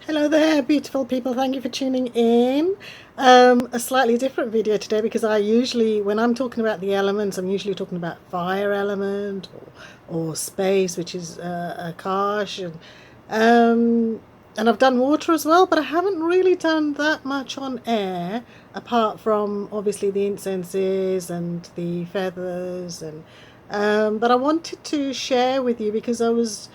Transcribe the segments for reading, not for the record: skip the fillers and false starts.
Hello there, beautiful people. Thank you for tuning in. A slightly different video today because I usually, when I'm talking about the elements, I'm usually talking about fire element or space, which is Akash, and I've done water as well, but I haven't really done that much on air, apart from obviously the incenses and the feathers, and but I wanted to share with you because I was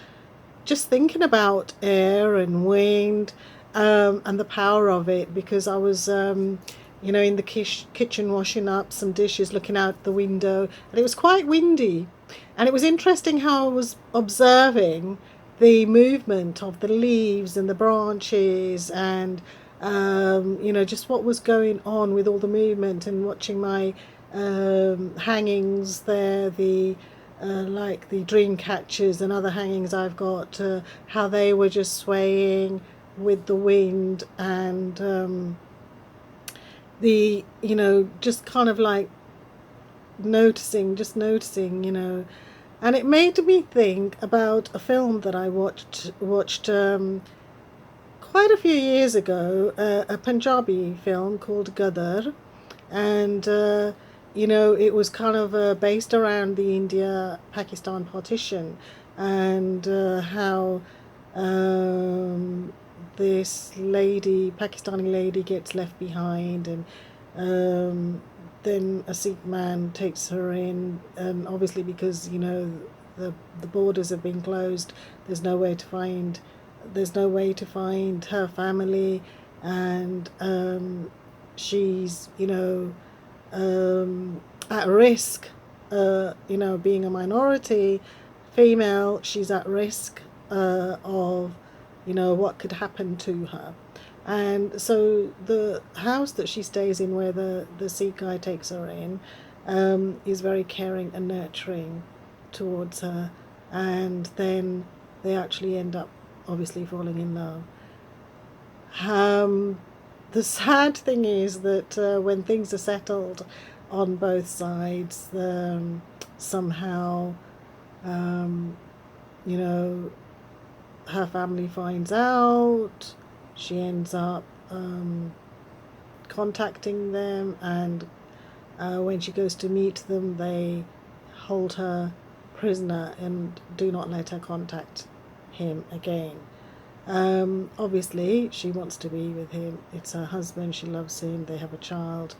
just thinking about air and wind, and the power of it, because I was in the kitchen washing up some dishes, looking out the window, and it was quite windy, and it was interesting how I was observing the movement of the leaves and the branches, and just what was going on with all the movement, and watching my hangings there, the like the dream catchers and other hangings I've got, how they were just swaying with the wind, and just kind of like noticing, and it made me think about a film that I watched quite a few years ago, a Punjabi film called Gadar, and it was kind of based around the India-Pakistan partition, and how this lady, Pakistani lady, gets left behind, and then a Sikh man takes her in, and obviously because the borders have been closed, there's no way to find her family, and she's at risk, being a minority female, she's at risk of what could happen to her. And so the house that she stays in, where the Sikh guy takes her in, is very caring and nurturing towards her, and then they actually end up obviously falling in love. The sad thing is that when things are settled on both sides, somehow, um, you know, her family finds out. She ends up contacting them, and when she goes to meet them, they hold her prisoner and do not let her contact him again. Obviously, she wants to be with him. It's her husband. She loves him. They have a child,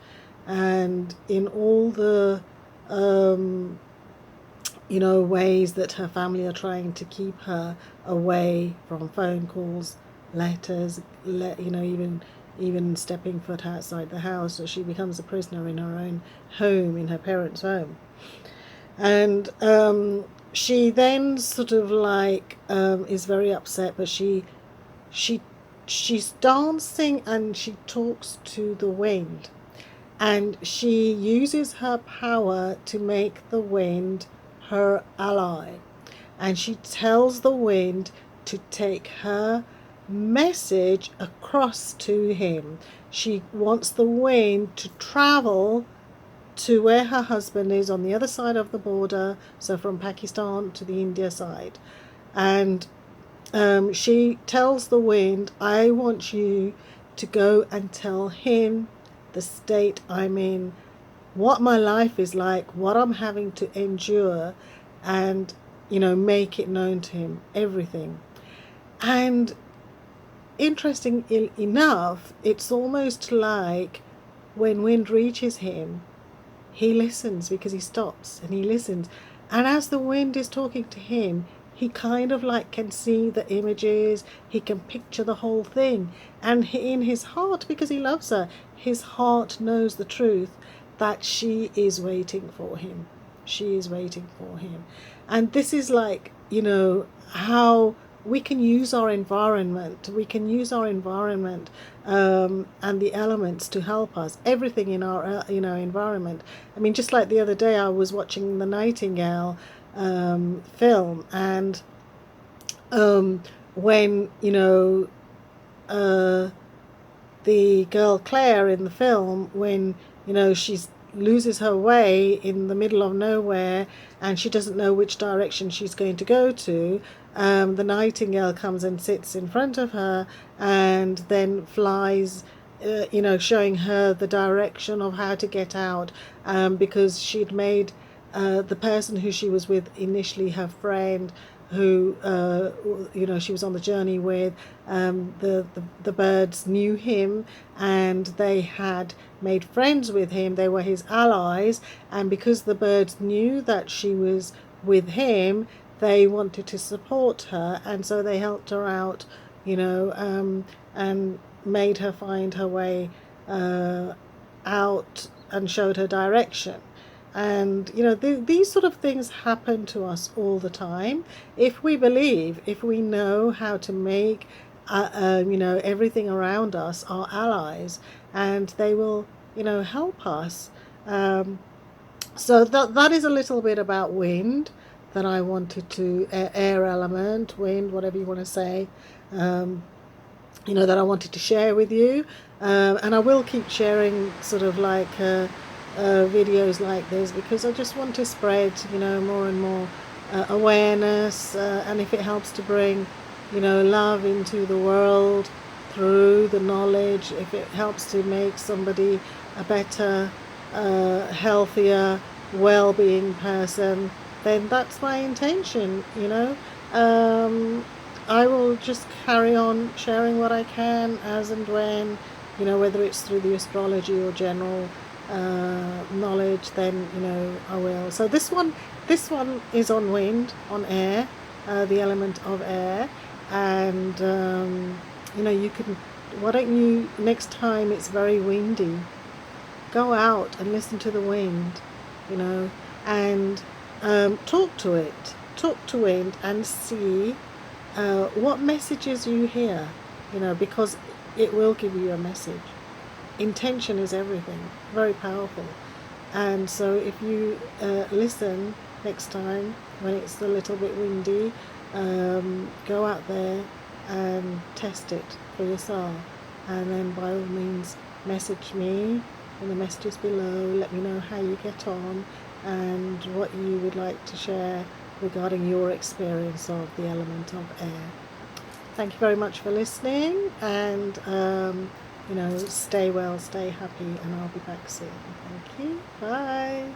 and in all the ways that her family are trying to keep her away from phone calls, letters, even stepping foot outside the house, so she becomes a prisoner in her own home, in her parents' home, and she then sort of like is very upset, but she she's dancing and she talks to the wind, and she uses her power to make the wind her ally, and she tells the wind to take her message across to him. She wants the wind to travel to where her husband is on the other side of the border, so from Pakistan to the India side. And she tells the wind, I want you to go and tell him the state I'm in, what my life is like, what I'm having to endure, and make it known to him, everything. And interesting enough, it's almost like when wind reaches him, he listens, because he stops and he listens. And as the wind is talking to him, he kind of like can see the images, he can picture the whole thing. And in his heart, because he loves her, his heart knows the truth, that she is waiting for him. She is waiting for him. And this is like, how we can use our environment. We can use our environment, and the elements to help us. Everything in our environment. I mean, just like the other day, I was watching the Nightingale film, and when the girl Claire in the film, when she's loses her way in the middle of nowhere, and she doesn't know which direction she's going to go to, the nightingale comes and sits in front of her and then flies, showing her the direction of how to get out, because she'd made the person who she was with initially, her friend, who she was on the journey with, the birds knew him, and they had made friends with him. They were his allies, and because the birds knew that she was with him, they wanted to support her, and so they helped her out, and made her find her way out and showed her direction. And these sort of things happen to us all the time if we believe, if we know how to make everything around us our allies, and they will help us. So that is a little bit about wind that I wanted to, air element, wind, whatever you want to say, that I wanted to share with you. And I will keep sharing sort of like videos like this, because I just want to spread more and more awareness, and if it helps to bring love into the world through the knowledge, if it helps to make somebody a better, healthier, well-being person, then that's my intention. I will just carry on sharing what I can as and when, whether it's through the astrology or general knowledge, then I will. So this one is on wind, on air, the element of air, and you can. Why don't you, next time it's very windy, go out and listen to the wind, and talk to wind and see what messages you hear, because it will give you a message. Intention is everything, very powerful. And so if you listen next time when it's a little bit windy, go out there and test it for yourself, and then by all means message me in the messages below. Let me know how you get on and what you would like to share regarding your experience of the element of air. Thank you very much for listening, and stay well, stay happy, and I'll be back soon. Thank you. Bye.